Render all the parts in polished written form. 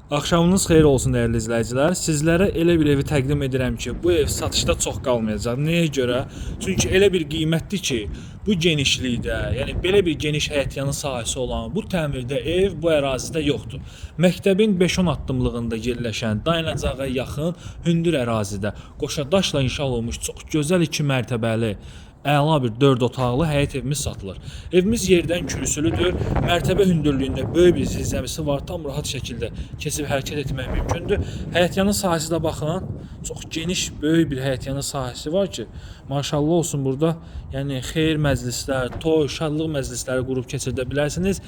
Axşamınız xeyir olsun dəyərli izləyicilər. Sizlərə elə bir evi təqdim edirəm ki, bu ev satışda çox qalmayacaq. Nəyə görə? Çünki elə bir qiymətdir ki, bu genişlikdə, yəni belə bir geniş həyətyanı sahəsi olan bu təmirdə ev bu ərazidə yoxdur. Məktəbin 5-10 addımlığında yerləşən, dayanacağa yaxın hündür ərazidə qoşadaşla inşa olunmuş çox gözəl 2 mərtəbəli əla bir 4 otaqlı həyət evimiz satılır. Evimiz yerdən kürsülüdür. Mərtəbə hündürlüyündə böyük bir zirzəmisi var. Tam rahat şəkildə keçib hərəkət etmək mümkündür. Həyətyanı sahəsi də baxın, çox geniş, böyük bir həyətyanı sahəsi var ki, maşallah olsun burada. Yəni xeyir məclislər, toy, şadlıq məclisləri qurub keçirdə bilərsiniz.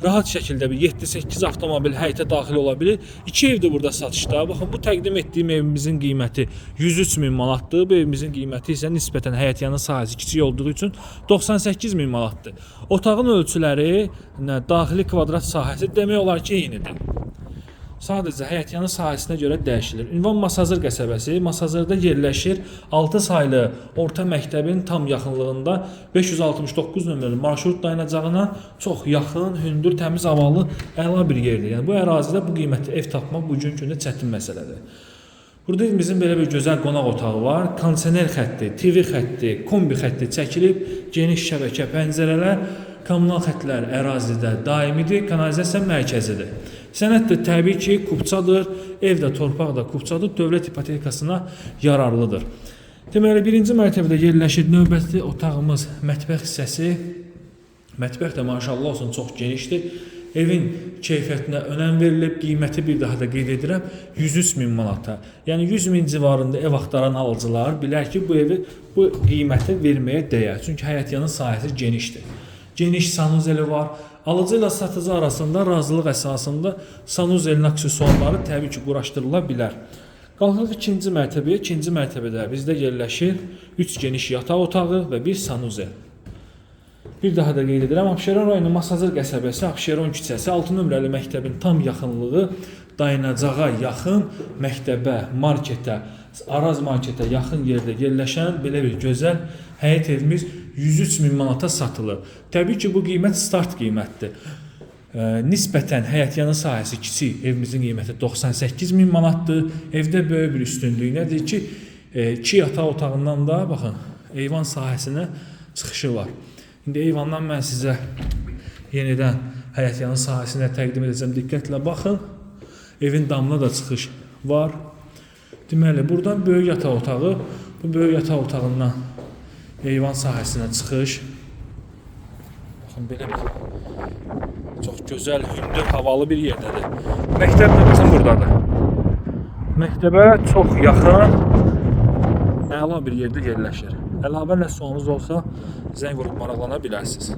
Rahat şəkildə bir 7-8 avtomobil həyətə daxil ola bilir. 2 evdir burada satışda. Baxın, bu təqdim etdiyim evimizin qiyməti 103 min manatdır. Bu evimizin qiyməti isə nisbətən həyətyanı sahəsi kiçik olduğu üçün 98 min manatdır. Otağın ölçüləri, daxili kvadrat sahəsi demək olar ki, eynidir. Sadəcə həyətyanı sahəsinə görə dəyişilir. Ünvan Masazır qəsəbəsi, Masazırda yerləşir. 6 saylı orta məktəbin tam yaxınlığında 569 nömrəli marşrut dayanacağına çox yaxın, hündür, təmiz havalı, əla bir yerdir. Yəni bu ərazidə bu qiymətli ev tapmaq bugünkü gündə çətin məsələdir. Burada evimizin belə bir gözəl qonaq otağı var. Kondisioner xətti, TV xətti, kombi xətti çəkilib, geniş şəbəkə, pəncərələr, kommunal xəttlər ərazidə daimidir, kanalizasiya mərkəzidir. Sənəd də təbii ki, kubçadır, ev də, torpaq da kubçadır, dövlət ipotekasına yararlıdır. Deməli, birinci mərtəbədə yerləşir növbəti otağımız, mətbəx hissəsi. Mətbəx də maşallah olsun çox genişdir. Evin keyfiyyətinə önəm verilib, qiyməti bir daha da qeyd edirəm, 103 min manata. Yəni 100 min civarında ev axtaran alıcılar bilər ki, bu evi bu qiymətə verməyə dəyər. Çünki həyətyanı sahəsi genişdir. Geniş sanuzeli var. Alıcı ilə satıcı arasında razılıq əsasında sanuzelin aksesuarları təbii ki, quraşdırıla bilər. Qalxırıq ikinci mərtəbəyə. İkinci mərtəbədə bizdə yerləşir 3 geniş yataq otağı və bir sanuzel. Bir daha da qeyd edirəm, Abşeron rayonu Masazır qəsəbəsi, Abşeron küçəsi 6 nömrəli məktəbin tam yaxınlığı, dayanacağa yaxın məktəbə, marketə, Araz marketə yaxın yerdə yerləşən belə bir gözəl həyət evimiz 103 min manata satılır. Təbii ki, bu qiymət start qiymətdir. Nisbətən həyətyanı sahəsi kiçik, evimizin qiyməti 98 min manatdır. Evdə böyük bir üstünlük nədir ki, 2 yataq otağından da baxın, eyvan sahəsinə çıxışı var. İndi eyvandan mən sizə yenidən həyətyanı sahəsinə təqdim edəcəm. Diqqətlə baxın. Evin damına da çıxış var. Deməli, buradan böyük yataq otağı, bu böyük yataq otağından eyvan sahəsinə çıxış. Baxın, belə bir çox gözəl, hündür, havalı bir yerdədir. Məktəb də bizim buradadır. Məktəbə çox yaxın, əla bir yerdə yerləşir. Əlavə nə sualınız olsa, zəng vurub maraqlana bilərsiniz.